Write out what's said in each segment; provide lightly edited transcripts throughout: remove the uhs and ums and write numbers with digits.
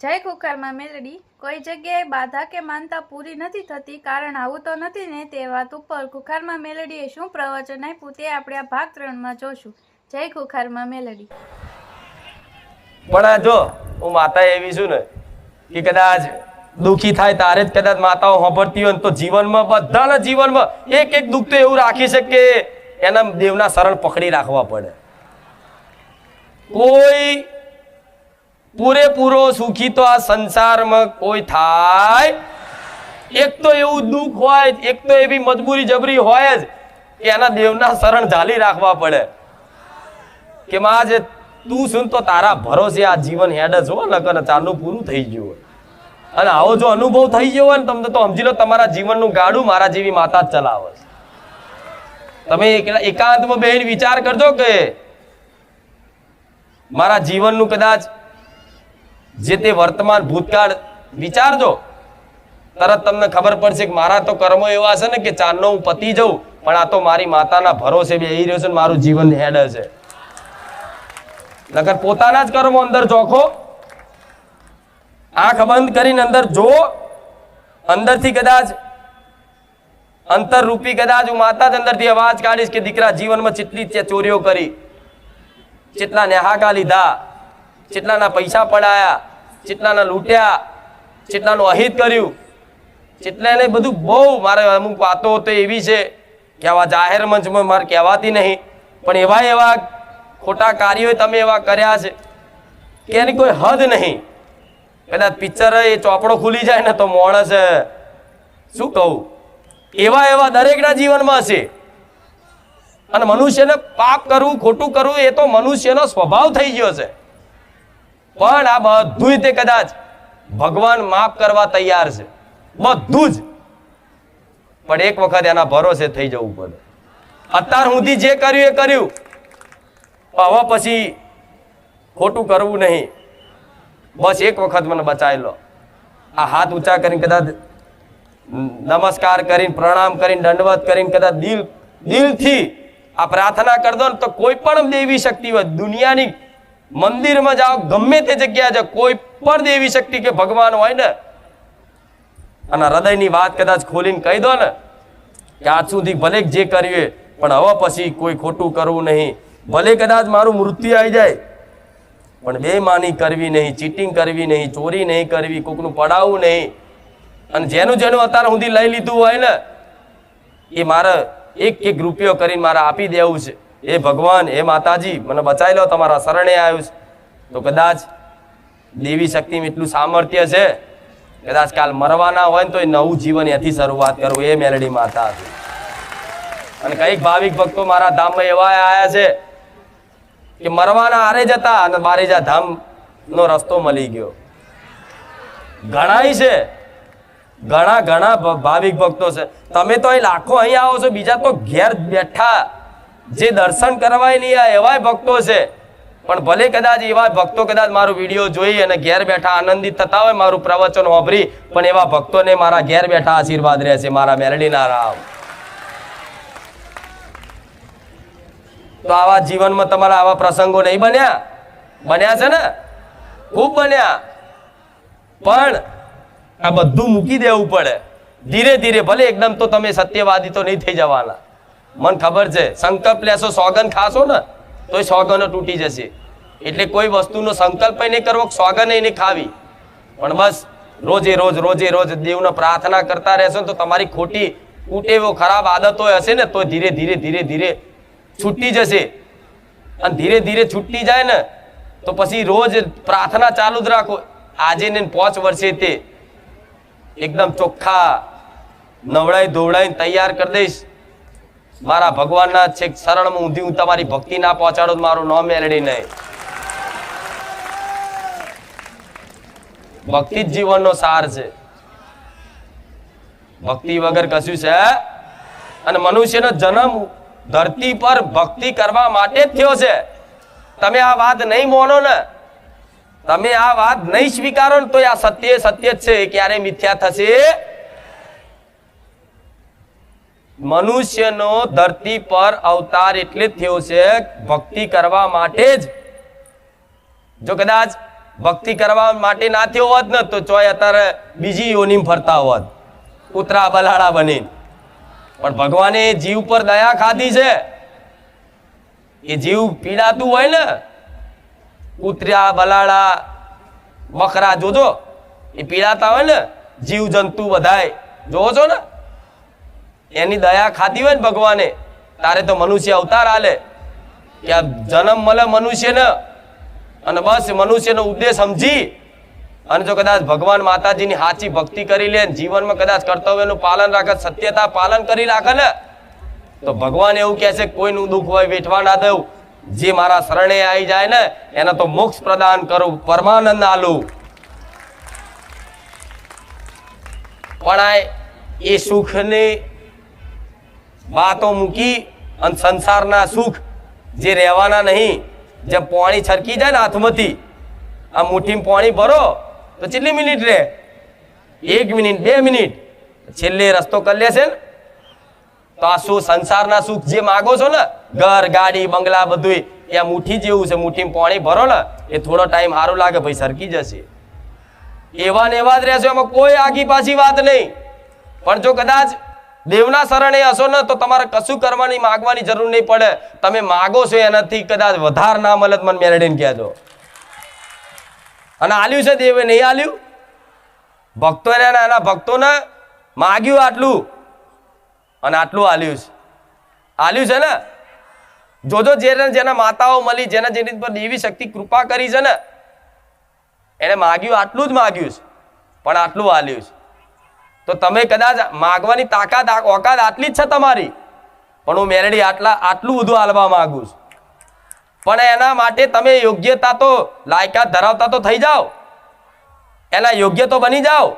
જય કુકરમાં મેલડી. કોઈ જગ્યાએ બાધા કે માનતા પૂરી નથી થતી, કારણ આવું તો નથી ને. તે વાત ઉપર કુખારમાં મેલડીએ શું પ્રવચન આપ્યું તે આપણે આ ભાગ 3 માં જોશું. જય કુખારમાં મેલડી. પણ જો હું માતા એવી છું ને કે કદાચ દુઃખી થાય તારે જ કદાચ માતાઓ સાંભળતી હોય તો જીવનમાં બધાના જીવનમાં એક એક દુઃખ તો એવું રાખી છે કે એના દેવના શરણ પકડી રાખવા પડે. કોઈ પૂરેપૂરો સુખી તો આ સંસારમાં કોઈ થાય. એક તો એવું દુઃખ હોય, એક તો એવી મજબૂરી જબરી હોય જ કે એના દેવના શરણ ઝાલી રાખવા પડે કે માં જે તું શું તો તારા ભરોસે આ જીવન હેડ જ હો, નકર ચાલુ પૂરું થઈ ગયું. અને આવો જો અનુભવ થઈ ગયો હોય ને તમને તો સમજી લો તમારા જીવનનું ગાડું મારા જેવી માતા જ ચલાવે. તમે એકાંતમાં બેહીને વિચાર કરજો કે મારા જીવનનું કદાચ જે તે વર્તમાન ભૂતકાળ વિચારજો, તરત તમને ખબર પડશે કે મારા તો કર્મો એવા છે ને કે ચાંદનો હું પતી જાઉં, પણ આ તો મારી માતાના ભરોસે બેહી રહ્યો છે ને મારું જીવન હેડ છે. નકર પોતાના જ કર્મો અંદર જોખો, આંખ બંધ કરીને અંદર જો, અંદરથી કદાચ અંતરરૂપી કદાચ હું માતા જ અંદરથી અવાજ કાઢીશ કે દીકરા જીવનમાં કેટલી ચોરીઓ કરી, કેટલા નેહાકા લીધા, કેટલાના પૈસા પડાયા, કેટલાના લૂંટ્યા, કેટલાનું અહિત કર્યું, કેટલાને બધું બહુ મારે અમુક વાતો તો એવી છે કે આવા જાહેર મંચમાં મારે કહેવાતી નહીં, પણ એવા ખોટા કાર્યો તમે એવા કર્યા છે કે એની કોઈ હદ નહીં. કદાચ પિક્ચર એ ચોપડો ખુલી જાય ને તો માણસ શું કહું, એવા દરેકના જીવનમાં હશે. અને મનુષ્યને પાપ કરવું, ખોટું કરવું એ તો મનુષ્યનો સ્વભાવ થઈ ગયો છે. પણ આ બધું તે કદાચ ભગવાન માફ કરવા તૈયાર છે, બધું જ. પણ એક વખત એના ભરોસે થઈ જવું પડે. અત્યાર સુધી જે કર્યું એ કર્યું, હવે પછી ખોટું કરવું નહીં. બસ એક વખત મને બચાવી લો. આ હાથ ઊંચા કરીને કદાચ નમસ્કાર કરીને, પ્રણામ કરીને, દંડવત કરીને કદાચ દિલથી આ પ્રાર્થના કરી દો ને તો કોઈ પણ દેવી શક્તિ હોય દુનિયાની, મંદિરમાં જાઓ, ગમે તે જગ્યાએ જાઓ, કોઈ પણ દેવી શક્તિ કે ભગવાન હોય ને, અને હૃદયની વાત કદાચ ખોલીને કહી દો ને કે આજ સુધી ભલે જે કર્યું પણ હવે પછી કોઈ ખોટું કરવું નહીં. ભલે કદાચ મારું મૃત્યુ આવી જાય પણ બેમાની કરવી નહીં, ચીટિંગ કરવી નહીં, ચોરી નહીં કરવી, કોકનું પડાવવું નહીં. અને જેનું અત્યાર સુધી લઈ લીધું હોય ને એ મારે એક રૂપિયો કરીને મારે આપી દેવું છે. એ ભગવાન, એ માતાજી મને બચાવી લો, તમારા શરણે આવ્યું છે. તો કદાચ દેવી શક્તિમાં એટલું સામર્થ્ય છે, કદાચ કાલ મરવાના હોય ને તો એ નવું જીવન એથી શરૂઆત કરવું. એ મેલડી માતા હતી. અને કઈક ભાવિક ભક્તો મારા ધામમાં એવા આવ્યા છે કે મરવાના હારે જતા અને બારેજા ધામ નો રસ્તો મળી ગયો. ઘણાય છે, ઘણા ભાવિક ભક્તો છે. તમે તો અહીં લાખો અહીં આવો છો, બીજા તો ઘેર બેઠા જે દર્શન કરવા નહીં આ એવા ભક્તો છે. પણ ભલે કદાચ એવા ભક્તો કદાચ મારો વિડીયો જોઈ અને ઘેર બેઠા આનંદિત થતા હોય, મારું પ્રવચન વાપરી, પણ એવા ભક્તોને મારા ઘેર બેઠા આશીર્વાદ રહેશે મારા મેલડીના રામ. તો આવા જીવનમાં તમારા આવા પ્રસંગો નહીં બન્યા છે ને, ખૂબ બન્યા. પણ આ બધું મૂકી દેવું પડે ધીરે ધીરે. ભલે એકદમ તો તમે સત્યવાદી તો નહીં થઈ જવાના, મને ખબર છે. સંકલ્પ લેશો, સોગન ખાશો ને તો એ સોગનો તૂટી જશે. એટલે કોઈ વસ્તુનો સંકલ્પ નહીં કરવો, સોગન નહીં ખાવી, પણ બસ રોજે રોજ દેવને પ્રાર્થના કરતા રહેશો તો તમારી ખોટી કુટેવો ખરાબ આદતો હશે ને તો ધીરે ધીરે છૂટી જશે. અને ધીરે ધીરે છૂટી જાય ને તો પછી રોજ પ્રાર્થના ચાલુ જ રાખો. આજે ને 5 વર્ષે તે એકદમ ચોખ્ખા નવડાઈ ધોવડાઈને તૈયાર કરી દઈશ. મારા ભગવાનના છેક શરણમાં ઊંધી હું તમારી ભક્તિ ના પહોંચાડો, મારું નામ મેલડી નહીં. ભક્તિ જ જીવનનો સાર છે. ભક્તિ વગર કશું છે. અને મનુષ્યનો જન્મ ધરતી પર ભક્તિ કરવા માટે જ થયો છે. તમે આ વાત નહીં માનો ને, તમે આ વાત નહીં સ્વીકારો ને તો આ સત્ય જ છે, ક્યારે મિથ્યા થશે. મનુષ્યનો ધરતી પર અવતાર એટલે થયો છે ભક્તિ કરવા માટે જ. જો કદાચ ભક્તિ કરવા માટે ના થયો હોત ને તો ચોય અત્યારે બીજી યોનિમ ફરતા હોત, કૂતરા બલાડા બની. પણ ભગવાને જીવ પર દયા ખાધી છે. એ જીવ પીડાતું હોય ને, કૂતરા બલાડા બકરા જોજો એ પીડાતા હોય ને, જીવ જંતુ બધાય જોવો છો ને, એની દયા ખાધી હોય ને ભગવાને, તારે તો મનુષ્ય અવતાર આલે કે આ જન્મ મળે મનુષ્યને, અને બસ મનુષ્યનો ઉદ્દેશ સમજી અને જો કદાચ ભગવાન માતાજીની સાચી ભક્તિ કરી લે, જીવનમાં કદાચ કર્તવ્યનું પાલન રાખે, સત્યતા પાલન કરી રાખે ને, તો ભગવાન એવું કહે છે કોઈનું દુઃખ હોય વેઠવા ના દઉં, જે મારા શરણે આવી જાય ને એને તો મોક્ષ પ્રદાન કરું, પરમાનંદ આલું. પણ આ એ સુખની વાતો મૂકી અને સંસારના સુખ જે રહેવાના નહીં, જેમ પાણી છરકી જાય ને હાથમાંથી, આ મુઠ્ઠીમાં પાણી ભરો તો કેટલી મિનિટ રહે? 1 મિનિટ 2 મિનિટ, છેલ્લે રસ્તો કરી લેશે ને. તો આ શું સંસારના સુખ જે માગો છો ને, ઘર ગાડી બંગલા બધું, એ આ મુઠ્ઠી જેવું છે. મુઠ્ઠીમાં પાણી ભરો ને એ થોડો ટાઈમ સારું લાગે, ભાઈ સરકી જશે. એવા ને એવા જ રહેશો, એમાં કોઈ આગી પાછી વાત નહીં. પણ જો કદાચ દેવના શરણે હશો ને તો તમારે કશું કરવાની માગવાની જરૂર નહીં પડે. તમે માગો છો એનાથી કદાચ વધારે ના મળે મને મેળવીને કહેજો. અને આલ્યું છે દેવે, નહીં આલ્યું? ભક્તો એના ભક્તોને માગ્યું આટલું અને આટલું આલ્યું છે. આલ્યું છે ને. જોજો જેના માતાઓ મળી, જેની પર દેવી શક્તિ કૃપા કરી છે ને, એને માગ્યું આટલું જ માગ્યું છે, પણ આટલું આલ્યું છે. તો તમે કદાચ માગવાની તાકાત ઓકાત આટલી જ છે તમારી, પણ હું મેલડી આટલું બધું આલવા માંગુ છું. પણ એના માટે તમે યોગ્યતા તો લાયકાત ધરાવતા તો થઈ જાઓ, એના યોગ્ય તો બની જાઓ.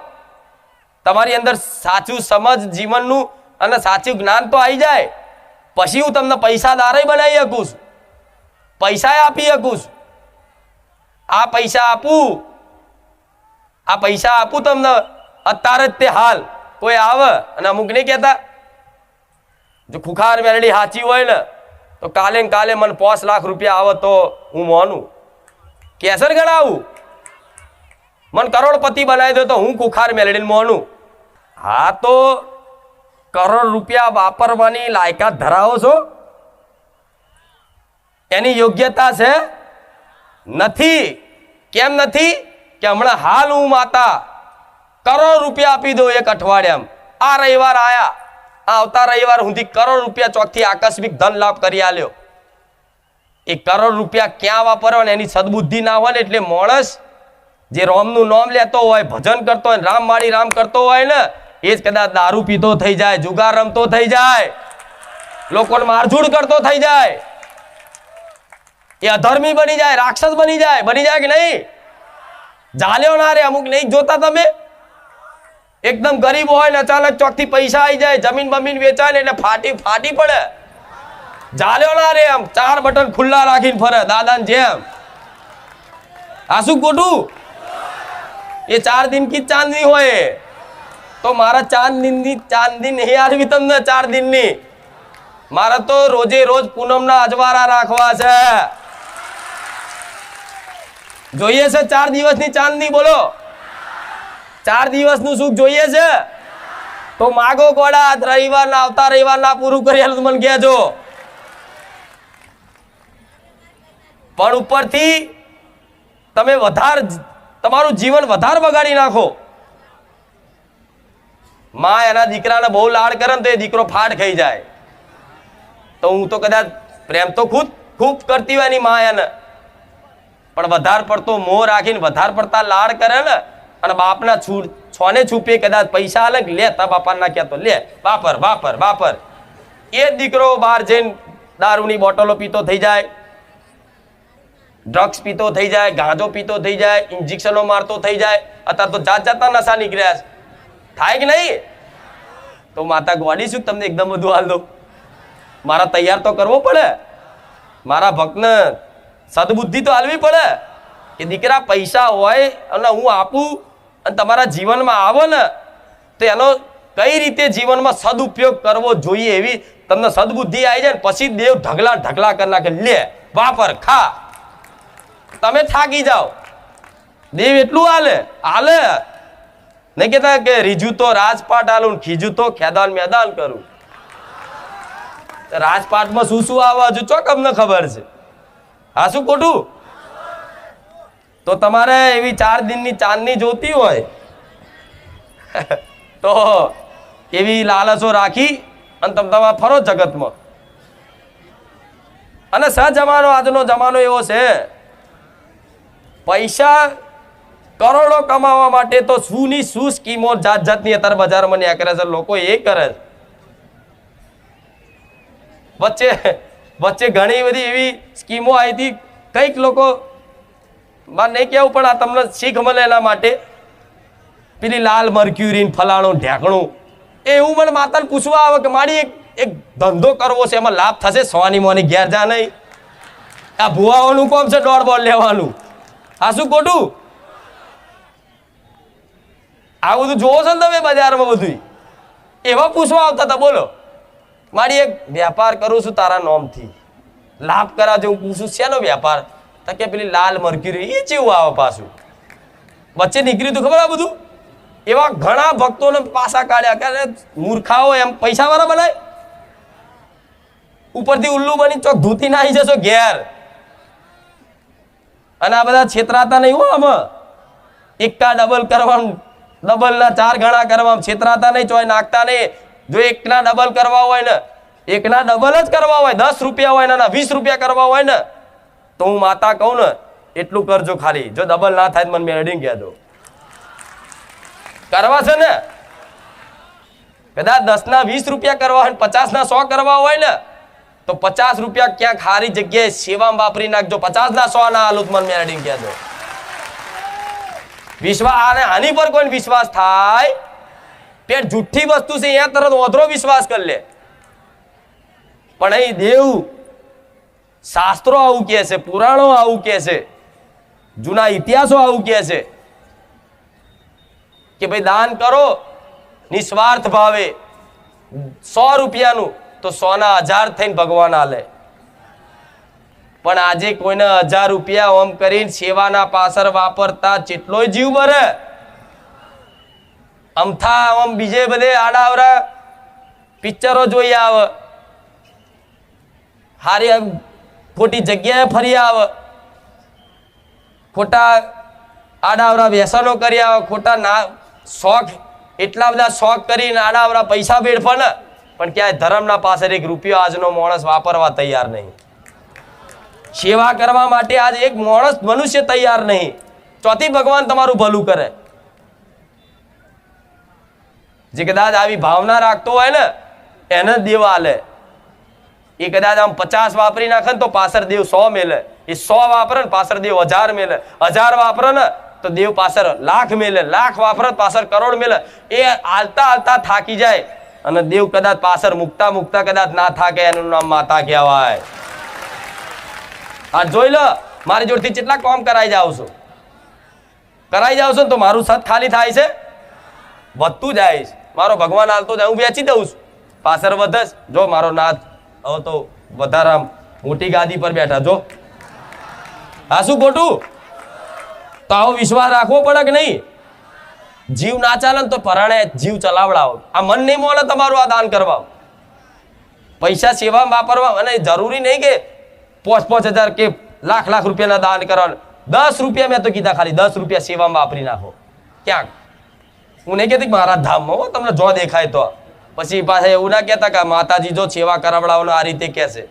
તમારી અંદર સાચું સમજ જીવનનું અને સાચું જ્ઞાન તો આવી જાય, પછી હું તમને પૈસાદાર બનાવી શકું છું, પૈસા આપી શકું છું. આ પૈસા આપું તમને અત્યારે જ તે હાલ. કોઈ આવે અને અમુક નહીં કહેતા, જો ખુખાર મેલડી સાચી હોય ને તો કાલે ને કાલે મને 5 લાખ રૂપિયા આવે તો હું માનું, કેસર ગણાવું, મને કરોડપતિ બનાવી દો તો હું ખુખાર મેલડીને માનું. હા, તો કરોડ રૂપિયા વાપરવાની લાયકાત ધરાવો છો? એની યોગ્યતા છે? નથી. કેમ નથી? કે હમણાં હાલ હું માતા કરોડ રૂપિયા આપી દો એક અઠવાડિયામાં. આ રવિવાર આયા, આ આવતા રવિવાર સુધી કરોડ રૂપિયા ચોકથી આકસ્મિક ધન લાભ કરી આલ્યો. એ કરોડ રૂપિયા ક્યાં વાપરવા? એની સદબુદ્ધિ ના હોય ને એટલે માણસ જે રામનું નામ લેતો હોય, ભજન કરતો હોય, રામ માળી રામ કરતો હોય ને, એ જ કદાચ દારૂ પીતો થઈ જાય, જુગાર રમતો થઈ જાય, લોકોને મારઝૂડ કરતો થઈ જાય, એ અધર્મી બની જાય, રાક્ષસ બની જાય કે નહીં? જાલ્યો ના રે. અમુક નહીં જોતા તમે? એકદમ ગરીબ હોય ને અચાનક ચોકથી પૈસા આવી જાય, જમીન બમીન વેચાય ને એટલે ફાટી પડે. જાલ્યો ના રે. આમ 4 બટન ખુલ્લા રાખીને ફરે દાદાને જેમ. આ શું ખોટું? એ 4 દિન કી ચાંદની હોય, તો મારા ચાંદની નહીં આરવી તમને 4 દિનની. મારે તો રોજે રોજ પૂનમના અજવારા રાખવા છે. જોઈએ છે 4 દિવસની ચાંદની? બોલો, 4 દિવસનું સુખ જોઈએ છે? તો માગો ગોડા, રવિવારના આવતા રવિવારના પૂરું કરી મને કહેજો. પણ ઉપરથી તમે તમારું જીવન વધારે બગાડી નાખો. માં એના દીકરાને બહુ લાડ કરે ને તો એ દીકરો ફાટ ખાઈ જાય. તો હું તો કદાચ પ્રેમ તો ખૂબ કરતી હોય એની માં એને, પણ વધારે પડતો મોહ રાખીને વધારે પડતા લાડ કરે ને, અને બાપના છોને છૂપે કદાચ પૈસા અલગ લે, તા બાપા ના કહેતો લે બાપર. એ જ દીકરો બહાર જઈને દારૂની બોટલો પીતો થઈ જાય, ડ્રગ્સ પીતો થઈ જાય, ગાંજો પીતો થઈ જાય, ઇન્જેક્શનો મારતો થઈ જાય. અત્યારે તો જાતના નશા નીકળ્યા છે. થાય કે નહીં? તો માતા ગોડી શું તમને એકદમ બધું હાલ દો? મારા તૈયાર તો કરવો પડે, મારા ભક્તને સદબુદ્ધિ તો હાલવી પડે કે દીકરા પૈસા હોય અને હું આપું અને તમારા જીવનમાં આવો ને તો એનો કઈ રીતે જીવનમાં સદુપયોગ કરવો જોઈએ એવી તમને સદબુદ્ધિ આવી જાય ને પછી દેવ ઢગલા કરી નાખે, લે વાપર ખા. તમે થાકી જાઓ, દેવ એટલું હાલે હાલે. નહીં કેતા કે રીજું તો રાજપાટ હાલું, ખીજું તો ખેદાન મેદાન કરું. રાજપાટમાં શું શું આવે હજુ ચોક અમને ખબર છે. હા શું ખોટું? તો તમારે એવી 4 દિનની ચાંદની જોતી હોય તો એવી લાલચો રાખી અને તમે તમારા ફરો જગતમાં. અને સજમાનો આજનો જમાનો એવો છે, પૈસા કરોડો કમાવા માટે તો શું સ્કીમો જાત જાતની અત્યારે બજારમાં નીકળે છે, લોકો એ કરે છે. વચ્ચે ઘણી બધી એવી સ્કીમો આવી હતી. કઈક લોકો મારે નહીં કહેવું પણ આ તમને શીખ મળે એના માટે પેલી લાલ મર્ક્યુરી ફલાણું ઢેકણું એવું મને માતાને પૂછવા આવે કે મારી એક ધંધો કરવો છે, એમાં લાભ થશે? સોની મોની ઘેર જા નહીં. આ ભુવાઓનું કોમ છે દોડ બોલ લેવાનું. આ શું ખોટું? આ બધું જોવો છો ને તમે બજારમાં બધું એવા પૂછવા આવતા હતા. બોલો મારી એક વેપાર કરું છું તારા નોમથી, લાભ કરાવજો. હું પૂછું શેનો વેપાર? તો કે પેલી લાલ મર્ક્યુરી. એ જેવું આવે પાછું વચ્ચે નીકળ્યું હતું ખબર? આ બધું એવા ઘણા ભક્તોને પાસા કાઢ્યા કે મૂર્ખાઓ એમ પૈસા વાળા બનાય, ઉપરથી ઉલ્લુ બની ચોક ધૂતી નાહી જશો ઘેર. અને આ બધા છેતરાતા નહીં હો. આમાં એકા ડબલ કરવાનું, ડબલ ના 4 ગણા કરવા છેતરાતા નહીં, ચોય નાખતા નહીં. જો એકના ડબલ કરવા હોય ને, એકના ડબલ જ કરવા હોય, 10 રૂપિયા હોય ને 20 રૂપિયા કરવા હોય ને, તો હું માતા કહું ને એટલું કરજો ખાલી. જો ડબલ ના થાય મને મેળવીને કહેજો. કરવા છે ને કદાચ 10 ના 20 રૂપિયા કરવા હોય, 50 ના 100 કરવા હોય ને, તો 50 રૂપિયા ક્યાંક સારી જગ્યાએ સેવામાં વાપરી નાખજો. 50 ના 100 ના હાલું મને મેળવીને કહેજો. વિશ્વાસ આની પર કોઈ વિશ્વાસ થાય? પેટ જુઠ્ઠી વસ્તુ છે, અહીંયા તરત ઓધરો વિશ્વાસ કરી લે. પણ અહીં દેવ શાસ્ત્રો આવું કહે છે, પુરાણો આવું કહે છે, જૂના ઇતિહાસો આવું કહે છે કે ભાઈ દાન કરો નિસ્વાર્થ ભાવે. 100 રૂપિયાનું તો 100 ના 1000 થઈને ભગવાન આલે. પણ આજે કોઈને 1000 રૂપિયા ઓમ કરીને સેવાના પાછળ વાપરતા જેટલોય જીવ મરે. અમથા ઓમ બીજે બધે આડાવરા પિક્ચરો જોઈ આવે, હારી ખોટી જગ્યાએ ફરી આવે, ખોટા આડાવરા વ્યસનો કરી આવે, ખોટા ના શોખ, એટલા બધા શોખ કરીને આડાવરા પૈસા વેડફે ને, પણ ક્યાંય ધર્મના પાછળ 1 રૂપિયો આજનો માણસ વાપરવા તૈયાર નહીં. સેવા કરવા માટે આજ એક માણસ મનુષ્ય તૈયાર નહીં. ચોથી ભગવાન તમારું ભલું કરે. જે કદાચ આવી ભાવના રાખતો હોય ને એને દેવ આલે. એ કદાચ આમ 50 વાપરી નાખે ને તો પાછળ દેવ 100 મેલે. એ 100 વાપરે ને પાછળ દેવ 1000 મેલે. 1000 વાપરે ને તો દેવ પાછળ લાખ મેલે. લાખ વાપરે પાછળ કરોડ મેલે. એ હાલતા હાલતા થાકી જાય અને દેવ કદાચ પાછળ મુકતા મુકતા કદાચ ના થાકે, એનું નામ માતા કહેવાય. આ જોઈ લો, મારી જોડથી કેટલા કામ કરાઈ જાવ છો તો મારું સત ખાલી થાય છે? વધતું જાય છે. મારો ભગવાન હાલતો જાય, હું વેચી દઉં છું, પાછળ વધે. જો મારો નાથ હવે તો વધારે મોટી ગાદી પર બેઠા. જો હા શું ખોટું? તો આવો વિશ્વાસ રાખવો પડે કે નહીં? જીવ ના ચાલે ને તો પરાણે જીવ ચલાવડાવો. આ મન નહીં મોલે તમારું આ દાન કરવા, પૈસા સેવામાં વાપરવા. અને જરૂરી નહીં કે 5,000 કે લાખ રૂપિયાના દાન કરવાનું. 10 રૂપિયા મેં તો કીધા, ખાલી 10 રૂપિયા સેવામાં વાપરી નાખો ક્યાંક. હું નહીં કહેતી મારા ધામમાં તમને જો દેખાય તો. પછી પાછા એવું ના કહેતા કે માતાજી જો સેવા કરાવડાવવાનો આ રીતે કહેશે.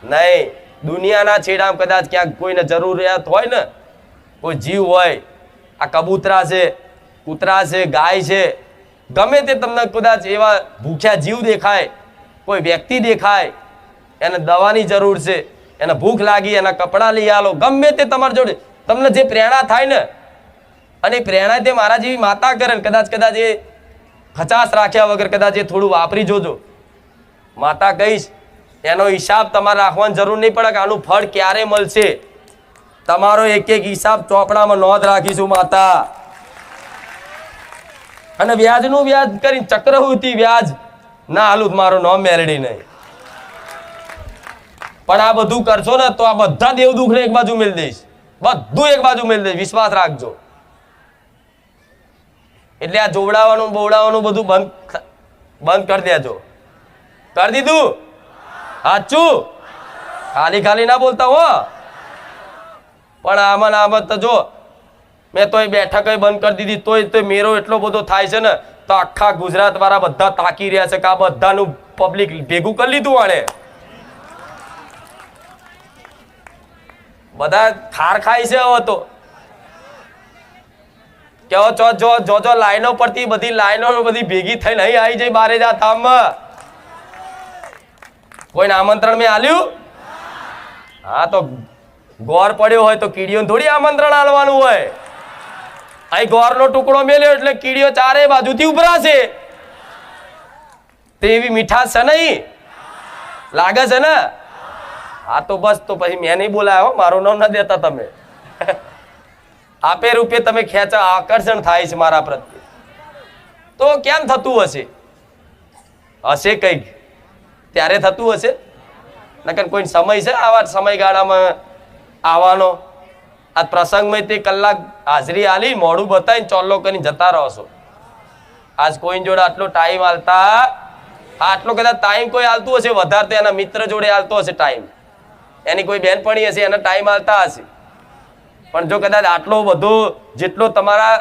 નહીં, દુનિયાના છેડામાં કદાચ ક્યાંક કોઈને જરૂરિયાત હોય ને, કોઈ જીવ હોય, આ કબૂતરા છે, કૂતરા છે, ગાય છે, ગમે તે તમને કદાચ એવા ભૂખ્યા જીવ દેખાય, કોઈ વ્યક્તિ દેખાય, એને દવાની જરૂર છે, એને ભૂખ લાગી, એના કપડાં લઈ આલો, ગમે તે તમારી જોડે તમને જે પ્રેરણા થાય ને, અને પ્રેરણા તે મારા જેવી માતા કરે ને કદાચ એ ખચાસ રાખ્યા વગર કદાચ એ થોડું વાપરી જોજો. માતા કહીશ એનો હિસાબ તમારે રાખવાની જરૂર નહીં પડે કે આનું ફળ ક્યારે મળશે. તમારો એક હિસાબ ચોપડામાં નોંધ રાખીશું માતા. અને વ્યાજનું વ્યાજ કરીને ચક્રવૃત્તિ વ્યાજ ના હાલું મારો નામ મેળડી નહીં. પણ આ બધું કરશો ને તો આ બધા દેવ દુઃખને એક બાજુ મેળ દઈશ. બધું એક બાજુ મેળ દે, વિશ્વાસ રાખજો. એટલે આ જોવડાવવાનું બોવડાવવાનું બધું બંધ કરી દેજો. કરી દીધું? સાચું? ખાલી ખાલી ના બોલતા હો. પણ આમાં તો જો મેં તો બેઠક બંધ કરી દીધી તોય મેરો એટલો બધો થાય છે ને, તો આખા ગુજરાત વાળા બધા તાકી રહ્યા છે કે આ બધાનું પબ્લિક ભેગું કરી લીધું. આણે બધા ખાર ખાય છે હવે તો. કેવો જો લાઈનો પડતી બધી લાઈનો બધી ભેગી થઈને અહીં આવી જાય બારે જા ધામમાં. કોઈને આમંત્રણ મેં આલ્યું? હા, તો ગોર પડ્યો હોય તો કીડીઓને થોડી આમંત્રણ આલવાનું હોય. અહીં ગોરનો ટુકડો મેલ્યો એટલે કીડીઓ ચારે બાજુથી ઉભરાશે. તે એવી મીઠાશ છે નહીં? લાગે છે ને? હા, તો બસ તો પછી મેં નહીં બોલાયો, મારું નામ ના દેતા તમે. આપે રૂપે તમે ખેંચા આકર્ષણ થાય છે મારા પ્રત્યે. તો કેમ થતું હશે? હશે કંઈક ત્યારે થતું હશે. નકર કોઈ સમય છે આવા સમયગાળામાં આવવાનો? આ પ્રસંગમાં તે કલાક હાજરી આલી મોડું બતાવીને ચોલ્લો કરીને જતા રહો છો. આજ કોઈ જોડે આટલો ટાઈમ આલતા, આટલો કદાચ ટાઈમ કોઈ આલતું હશે વધારે તો એના મિત્ર જોડે આલતો હશે ટાઈમ, એની કોઈ બહેનપણી હશે એના ટાઈમ આલતા હશે. પણ જો કદાચ આટલો બધો જેટલો તમારા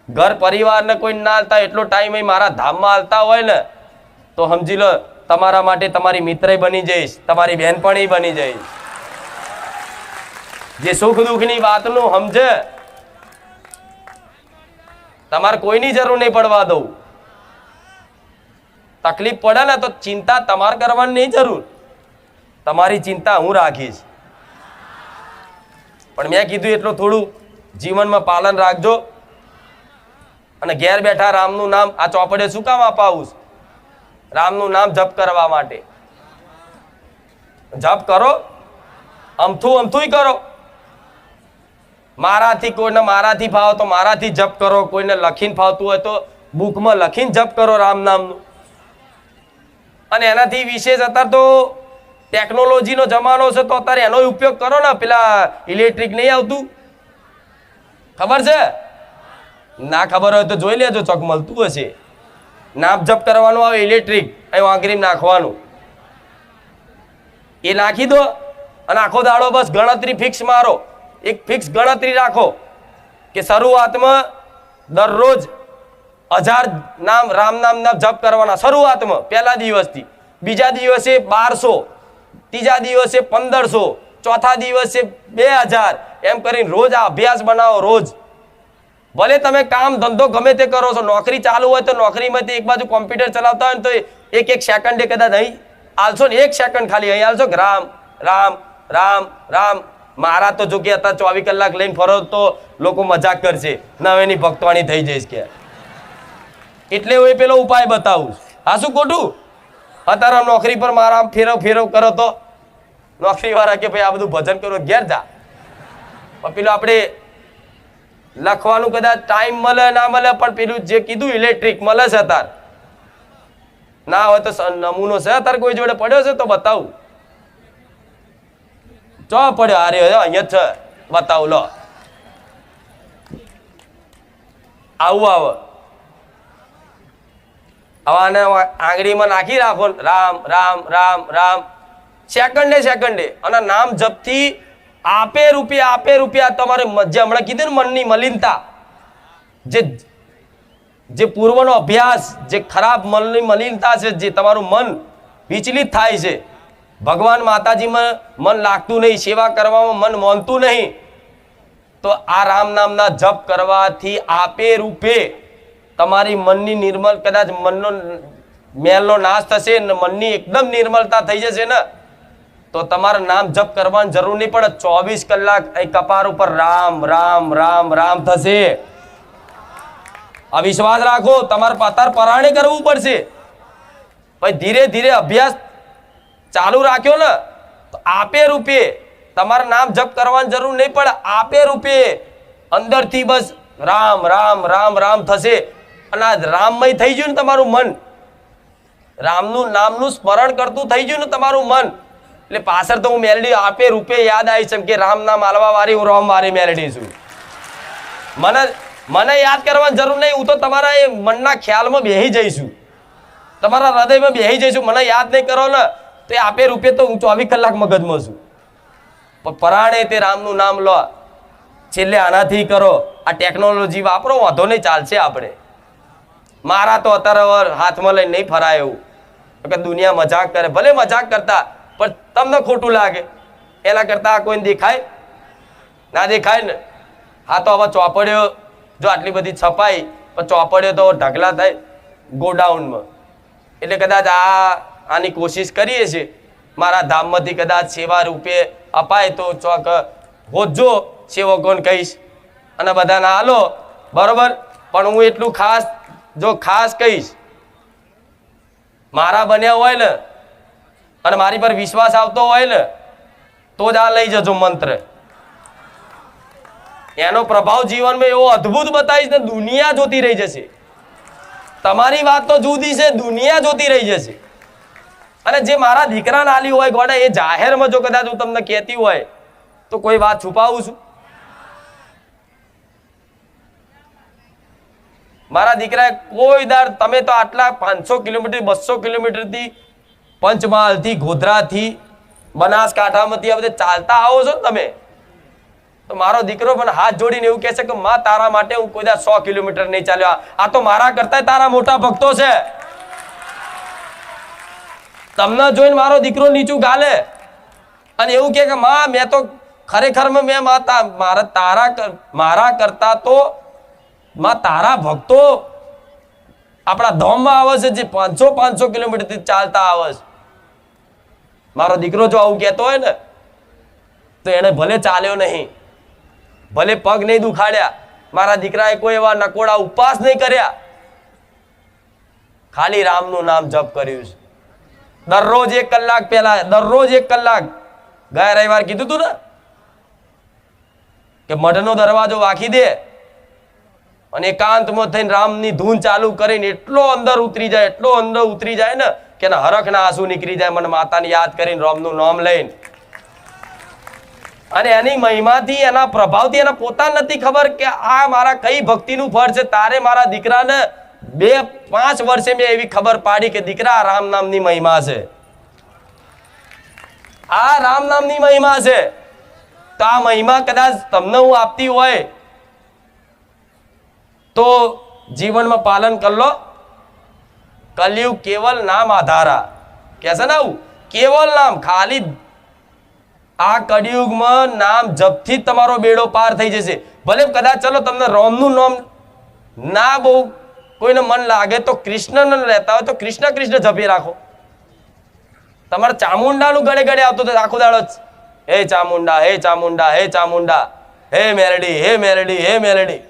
ઘર પરિવારને કોઈ ના આલતા એટલો ટાઈમ મારા ધામમાં આલતા હોય ને, તો સમજી લો તમારા માટે તમારી મિત્ર બની જઈશ, તમારી બહેનપણી બની જઈશ. જે સુખ દુઃખની વાતનું સમજે, તમારે કોઈની જરૂર નહીં પડવા દઉં. તકલીફ પડે ને તો ચિંતા તમારે કરવાની નહીં જરૂર, તમારી ચિંતા હું રાખીશ. પણ મેં કીધું એટલું થોડું જીવનમાં પાલન રાખજો. અને ઘેર બેઠા રામનું નામ આ ચોપડે શું કામ અપાવું? રામનું નામ જપ કરવા માટે. જપ કરો, અમથું કરો. મારાથી ફાવ તો મારાથી જપ કરો, કોઈને લખીને ફાવતું હોય તો બુકમાં લખીને જપ કરો રામ નામનું. અને એનાથી વિશેષ અત્યારે તો ટેકનોલોજીનો જમાનો છે તો અત્યારે એનો ઉપયોગ કરો ને. પેલા ઇલેક્ટ્રિક નહીં આવતું, ખબર છે? ના ખબર હોય તો જોઈ લેજો, ચોક મળતું હશે. નામ જપ કરવાનું આવે ઇલેક્ટ્રિક, અહીં આંગળીમાં નાખવાનું, એ નાખી દો અને આખો દાડો બસ ગણતરી ફિક્સ મારો. એક ફિક્સ ગણતરી રાખો કે શરૂઆતમાં દરરોજ 1000 નામ રામ નામ જપ કરવાના શરૂઆતમાં, પહેલા દિવસથી. બીજા દિવસે 1200, ત્રીજા દિવસે 1500, ચોથા દિવસે 2000, એમ કરીને રોજ આ અભ્યાસ બનાવો. રોજ ભલે તમે કામ ધંધો ગમે તે કરો છો, નોકરી ચાલુ હોય તો નોકરીમાંથી એક બાજુ કોમ્પ્યુટર ચલાવતા હોય ને તો એક સેકન્ડે કદાચ અહીં આલશો ને, 1 સેકન્ડ ખાલી અહીં આલશો કે રામ રામ રામ રામ. મારા તો જો કે અત્યારે 24 કલાક લઈને ફરો તો લોકો મજાક કરશે, નવેની ભક્તવાણી થઈ જઈશ કે. એટલે હું પેલો ઉપાય બતાવું. આ શું ખોટું? અત્યારે નોકરી પર મારા ફેરવ કરો તો નોકરી વાળા કે ભાઈ આ બધું ભજન કરો, ઘેર જા. પેલું આપણે લખવાનું કદાચ ટાઈમ મળે ના મળે, પણ પેલું જે કીધું ઇલેક્ટ્રિક મળે છે અત્યારે. ના હોય તો નમૂનો છે અત્યારે કોઈ જોડે પડ્યો છે તો બતાવું. ચો પડ્યો? અરે અહીંયા જ છે, બતાવું લો. આવું આવે. આને આંગળીમાં નાખી રાખો રામ રામ રામ રામ, સેકન્ડે. અને નામ જપથી આપે રૂપિયા તમારે જે હમણાં કીધું ને મનની મલિનતા, જે પૂર્વનો અભ્યાસ, જે ખરાબ મનની મલિનતા છે, જે તમારું મન વિચલિત થાય છે, ભગવાન માતાજીમાં મન લાગતું નહીં, સેવા કરવામાં મન માનતું નહીં, તો આ રામ નામના જપ કરવાથી આપે રૂપે તમારી મનની નિર્મલ, કદાચ મનનો મેલનો નાશ થશે, મનની એકદમ નિર્મલતા થઈ જશે ને, તો તમારે નામ જપ કરવાની જરૂર નહીં પડે. 24 કલાક એ કપાર ઉપર રામ રામ રામ રામ થશે. આ વિશ્વાસ રાખો. તમારે અત્યારે પરાણે કરવું પડશે. પછી ધીરે ધીરે અભ્યાસ ચાલુ રાખ્યો ને તો આપે રૂપે તમારે નામ જપ કરવાની જરૂર નહીં પડે. આપે રૂપે અંદરથી બસ રામ રામ રામ રામ થશે. અને આ રામમય થઈ ગયું ને તમારું મન, રામનું નામનું સ્મરણ કરતું થઈ ગયું ને તમારું મન, એટલે પાછળ તો હું મેલડી આપે રૂપે યાદ આવી છે કે રામ નામ આલવા વાળી હું રોમ વાળી મેલડી છું. મને યાદ કરવાની જરૂર નહીં. હું તો તમારા એ મનના ખ્યાલમાં બેહી જઈશું, તમારા હૃદયમાં બેહી જઈશું. મને યાદ નહીં કરો ને તો એ આપે રૂપે તો હું 24 કલાક મગજમાં છું. પણ પરાણે તે રામનું નામ લો, છેલ્લે આનાથી કરો. આ ટેકનોલોજી વાપરો, વાંધો નહીં, ચાલશે. આપણે મારા તો અત્યારે હાથમાં લઈને નહીં ફરાય એવું કે દુનિયા મજાક કરે. ભલે મજાક કરતા પણ તમને ખોટું લાગે એના કરતા આ કોઈને દેખાય ના દેખાય ને. હા તો હવે ચોપડ્યો જો આટલી બધી છપાઈ, પણ ચોપડ્યો તો ઢગલા થાય ગોડાઉનમાં. એટલે કદાચ આની કોશિશ કરીએ છીએ મારા ધામમાંથી કદાચ સેવા રૂપે અપાય તો ચોક હોજો સેવકોને કહીશ અને બધાને હાલો બરોબર. પણ હું એટલું ખાસ કહીશ, મારા બન્યા હોય ને અને મારી પર વિશ્વાસ આવતો હોય ને તો જ આ લઈ જજો મંત્ર. એનો પ્રભાવ જીવનમાં એવો અદ્ભુત બતાવીશ ને દુનિયા જોતી રહી જશે. તમારી વાત તો જુદી છે, દુનિયા જોતી રહી જશે. અને જે મારા દીકરાને આલી હોય ગોડા એ જાહેરમાં જો કદાચ હું તમને કહેતી હોય તો કોઈ વાત છુપાવું છું? મારા દીકરાએ કોઈ દાડ, તમે તો આટલા 500 કિલોમીટર 200 કિલોમીટરથી પંચમહાલથી ગોધરાથી બનાસકાંઠામાંથી આ બધે ચાલતા આવો છો તમે, તો મારો દીકરો પણ હાથ જોડીને એવું કહે છે કે માં તારા માટે હું કોઈ દાડ 100 કિલોમીટર નહીં ચાલ્યો. આ તો મારા કરતા તારા મોટા ભક્તો છે. તમને જોઈને મારો દીકરો નીચું ગાલે અને એવું કે માં મેં તો ખરેખરમાં મેં મારા કરતા તો માં તારા ભક્તો આપણા ધામમાં આવે છે જે 500 કિલોમીટરથી ચાલતા આવે છે. મારો દીકરો જો આવું કહેતો હોય ને તો એને ભલે ચાલ્યો નહીં, ભલે પગ નહીં દુખાડ્યા, મારા દીકરાએ કોઈ એવા નકોડા ઉપવાસ નહીં કર્યા, ખાલી રામનું નામ જપ કર્યું છે. દરરોજ 1 કલાક પહેલા, દરરોજ 1 કલાક. ગયા રવિવાર કીધું તું ને કે મઢનો દરવાજો વાંખી દે અને એકાંતમાં થઈને રામની ધૂન ચાલુ કરીને એટલો અંદર ઉતરી જાય ને કે એના હરખના આંસુ નીકળી જાય મને માતાને યાદ કરીને રામનું નામ લઈને. અને એની મહિમાથી, એના પ્રભાવથી એને પોતાને નથી ખબર કે આ મારા કઈ ભક્તિનું ફળ છે. તારે મારા દીકરાને 2-5 વર્ષે મેં એવી ખબર પાડી કે દીકરા આ રામ નામની મહિમા છે, આ રામ નામની મહિમા છે. તો આ મહિમા કદાચ તમને હું આપતી હોય તો જીવનમાં પાલન કરી લો. કલયુગ કેવલ નામ આધારા કે છે ને, આવું કેવલ નામ. ખાલી આ કળિયુગમાં નામ જપથી જ તમારો બેડો પાર થઈ જશે. ભલે કદાચ ચલો તમને રામનું નામ ના બહુ કોઈને મન લાગે તો કૃષ્ણ રહેતા હોય તો કૃષ્ણ કૃષ્ણ જપી રાખો. તમારે ચામુંડાનું ગળે ગળે આવતો તો આખો દાડો જ હે ચામુંડા, હે ચામુંડા, હે ચામુંડા, હે મેલડી, હે મેલડી, હે મેલડી.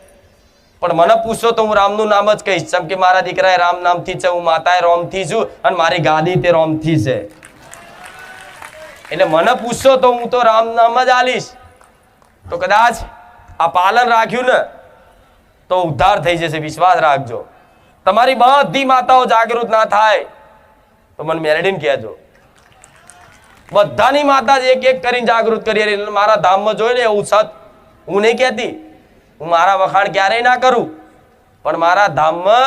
પણ મને પૂછો તો હું રામનું નામ જ કહીશ, જેમ કે મારા દીકરાએ રામ નામથી છે, હું માતાએ રામથી છું અને મારી ગાદી તે રામથી છે. એટલે મને પૂછશો તો હું તો રામ નામ જ આલીશ. તો કદાચ આ પાલન રાખ્યું ને તો ઉદ્ધાર થઈ જશે, વિશ્વાસ રાખજો. તમારી બધી માતાઓ જાગૃત ના થાય તો મને મેલડીને કહેજો. બધાની માતા એક એક કરીને જાગૃત કરી. મારા ધામમાં જોઈને એવું સત હું નહીં કહેતી, હું મારા વખાણ ક્યારેય ના કરું, પણ મારા ધામમાં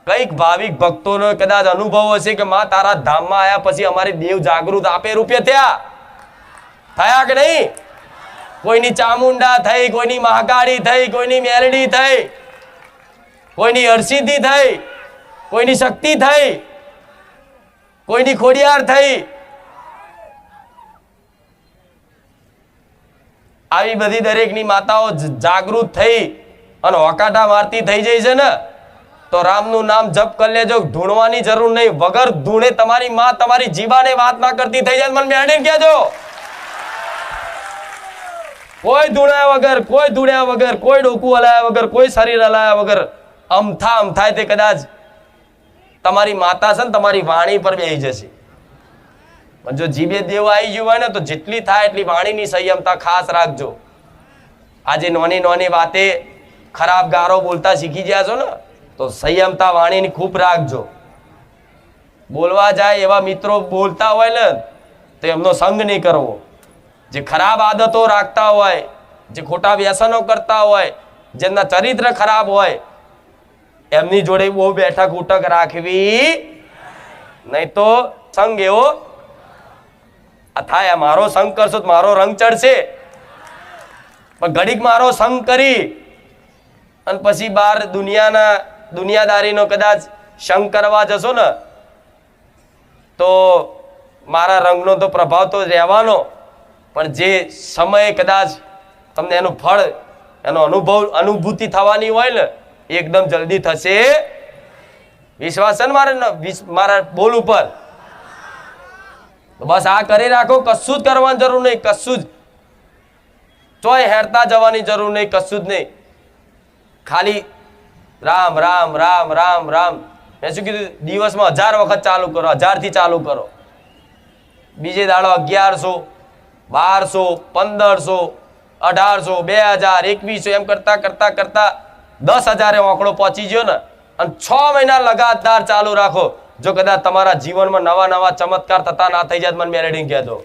કઈક ભાવિક ભક્તોનો કદાચ અનુભવ હશે કે માં તારા ધામમાં આવ્યા પછી અમારી દેવ જાગૃત આપે રૂપે થયા કે નહીં? કોઈની ચામુંડા થઈ, કોઈની મહાકાળી થઈ, કોઈની મેલડી થઈ, કોઈની હરસિદ્ધિ થઈ, કોઈની શક્તિ થઈ, કોઈની ખોડિયાર થઈ. આવી બધી દરેકની માતાઓ જાગૃત થઈ અને હોકાટા મારતી થઈ જાય છે ને તો રામનું નામ જપ કરી લેજો. ધૂણવાની જરૂર નહીં. વગર ધૂણે તમારી માં તમારી જીવાને વાત ના કરતી થઈ જાય મને મેળવીને કહેજો. કોઈ ધૂણ્યા વગર, કોઈ ધૂણ્યા વગર, કોઈ ડોકું હલાયા વગર, કોઈ શરીર હલાયા વગર અમથાય તે કદાચ તમારી માતા છે ને તમારી વાણી પર બેસી જશે. જો જીભે દેવ આવી ગયું હોય ને તો જેટલી થાય એટલી વાણીની સંયમતા ખાસ રાખજો. આજે નાની નાની વાતે ખરાબ ગારો બોલતા શીખી ગયા છો ને તો સંયમતા વાણીની ખૂબ રાખજો. બોલવા જાય એવા મિત્રો બોલતા હોય ને તો એમનો સંગ નહીં કરવો. જે ખરાબ આદતો રાખતા હોય, જે ખોટા વ્યસનો કરતા હોય, જેમના ચરિત્ર ખરાબ હોય, એમની જોડે બહુ બેઠક ઉઠક રાખવી નહીં. તો સંગ એવો થાય, મારો સંગ કરશો તો મારો રંગ ચડશે. પણ ઘડીક મારો સંગ કરી અને પછી બહાર દુનિયાદારીનો કદાચ સંગ કરવા જશો ને તો મારા રંગનો તો પ્રભાવ તો રહેવાનો, પણ જે સમયે કદાચ તમને એનું ફળ, એનો અનુભૂતિ થવાની હોય ને, એકદમ જલ્દી થશે. વિશ્વાસ છે ને મારા બોલ ઉપર? તો બસ આ કરી રાખો. કશું જ કરવાની જરૂર નહીં, કશું જ ચોય હેરતા જવાની જરૂર નહીં, કશું જ નહીં. ખાલી રામ રામ રામ રામ રામ. મેં શું કીધું? દિવસમાં 1000 વખત ચાલુ કરો, 1000 થી ચાલુ કરો. બીજે દાડો 1100, 1200, 1500, 1800, 2000, 2100 એમ કરતા કરતા કરતા 10,000 આંકડો પહોંચી ગયો ને, અને 6 મહિના લગાતાર ચાલુ રાખો. જો કદાચ તમારા જીવનમાં નવા નવા ચમત્કાર થતા ના થઈ જાય, મને મેલેડીને કહેજો.